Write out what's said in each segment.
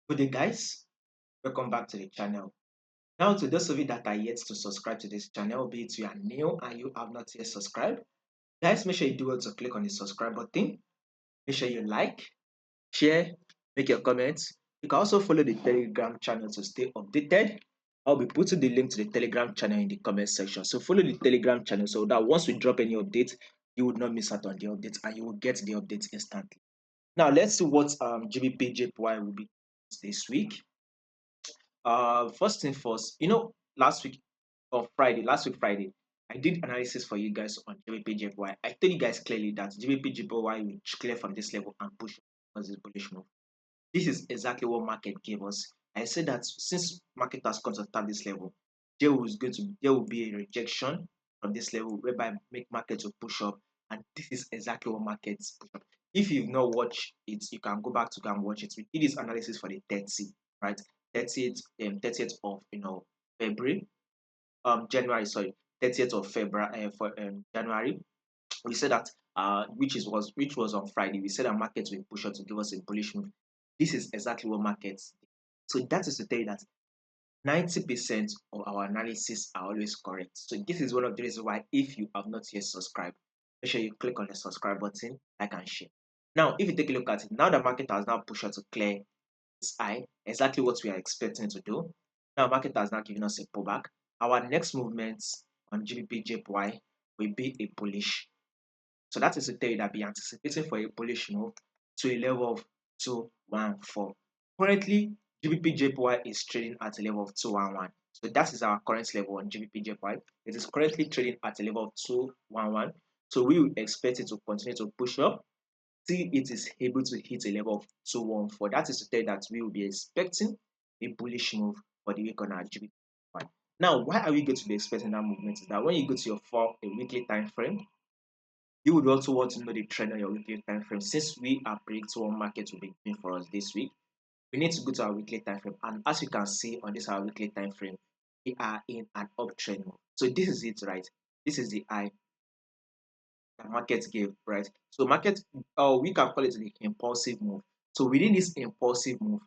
Good day, guys. Welcome back to the channel. Now, to those of you that are yet to subscribe to this channel, be it you are new and you have not yet subscribed, guys, make sure you do well to click on the subscribe button. Make sure you like, share, make your comments. You can also follow the Telegram channel to stay updated. I'll be putting the link to the Telegram channel in the comment section. So follow the Telegram channel so that once we drop any update, you will not miss out on the updates and you will get the updates instantly. Now, let's see what GBPJPY will be this week. First thing first, last week or Friday, last week Friday, I did analysis for you guys on GBPJPY. I told you guys clearly that GBPJPY will clear from this level and push as a bullish move. This is exactly what market gave us. I said that since market has come to tap this level, there will be a rejection from this level whereby make market to push up, and this is exactly what markets push up. If you've not watched it, you can go back to go and watch it. We did this analysis for the 30, right? 30th of February, January, sorry, 30th of February for January. We said that which was on Friday. We said that markets will push up to give us a bullish move. This is exactly what markets did. So that is to tell you that 90% of our analysis are always correct. So this is one of the reasons why if you have not yet subscribed, make sure you click on the subscribe button, like and share. Now, if you take a look at it, now the market has now pushed up to clear this high, exactly what we are expecting to do. Now, market has now given us a pullback. Our next movements on GBPJPY will be a bullish. So that is to tell you that be anticipating for a bullish move to a level of 214. Currently, GBPJPY is trading at a level of 211. So that is our current level on GBPJPY. It is currently trading at a level of 211. So we will expect it to continue to push up till it is able to hit a level of 214. That is to tell you that we will be expecting a bullish move for the week on our GBPJPY. Now, why are we going to be expecting that movement? Is that when you go to a weekly time frame, you would also want to know the trend on your weekly time frame. Since we are predicting what market will be doing for us this week, we need to go to our weekly time frame. And as you can see on this our weekly time frame, we are in an uptrend move. So this is it, right? This is the high that market gave, right? So market, we can call it the impulsive move. So within this impulsive move,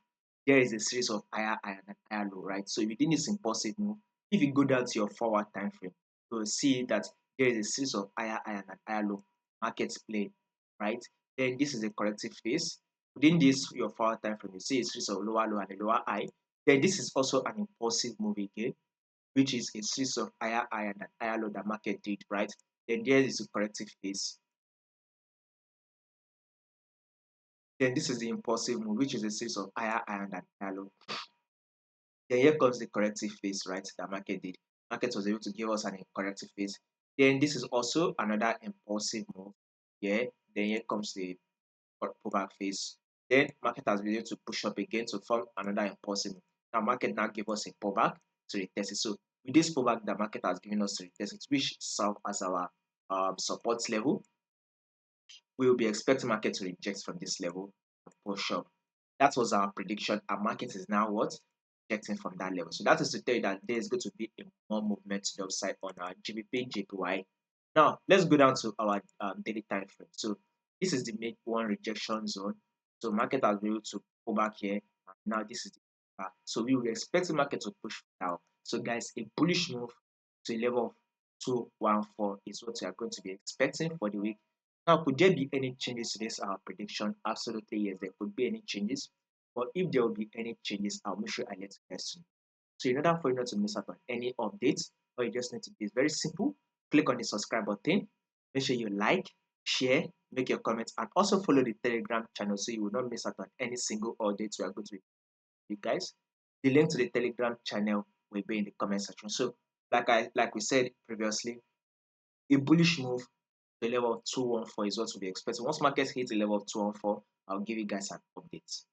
there is a series of higher high and higher low, right? So within this impulsive move, if you go down to your forward time frame, you will see that there is a series of higher high and higher low markets play, right? Then this is a corrective phase. Within this your forward time frame, you see a series of lower low and a lower high. Then this is also an impulsive move again, which is a series of higher high and higher low that market did, right? Then there is a corrective phase. Then this is the impulsive move, which is a series of higher high and higher low. Then here comes the corrective phase, right? That market did. Market was able to give us an corrective phase. Then this is also another impulsive move. Yeah. Then here comes the pullback phase. Then market has been able to push up again to form another impulsive move. Now market now give us a pullback to retest it. So with this pullback, the market has given us to retest it, which serve as our support level. We will be expecting market to reject from this level and push up. That was our prediction. Our market is now what? Rejecting from that level. So that is to tell you that there is going to be a more movement to the upside on our GBP JPY. Now let's go down to our daily time frame. So this is the mid one rejection zone. So market has been able to pull back here. And now this is the back. So we will expect the market to push down. So guys, a bullish move to a level of 214 is what we are going to be expecting for the week. Now, could there be any changes to this prediction? Absolutely, yes, there could be any changes. But if there will be any changes, I'll make sure I let you guys know. So in order for you not to miss out on any updates, all you just need to do is very simple. Click on the subscribe button. Make sure you like, share, make your comments, and also follow the Telegram channel so you will not miss out on any single updates we are going to you guys. The link to the Telegram channel will be in the comment section. So, like we said previously, a bullish move the level of 214 is what to be expected. Once markets hit the level of 214, I'll give you guys an update.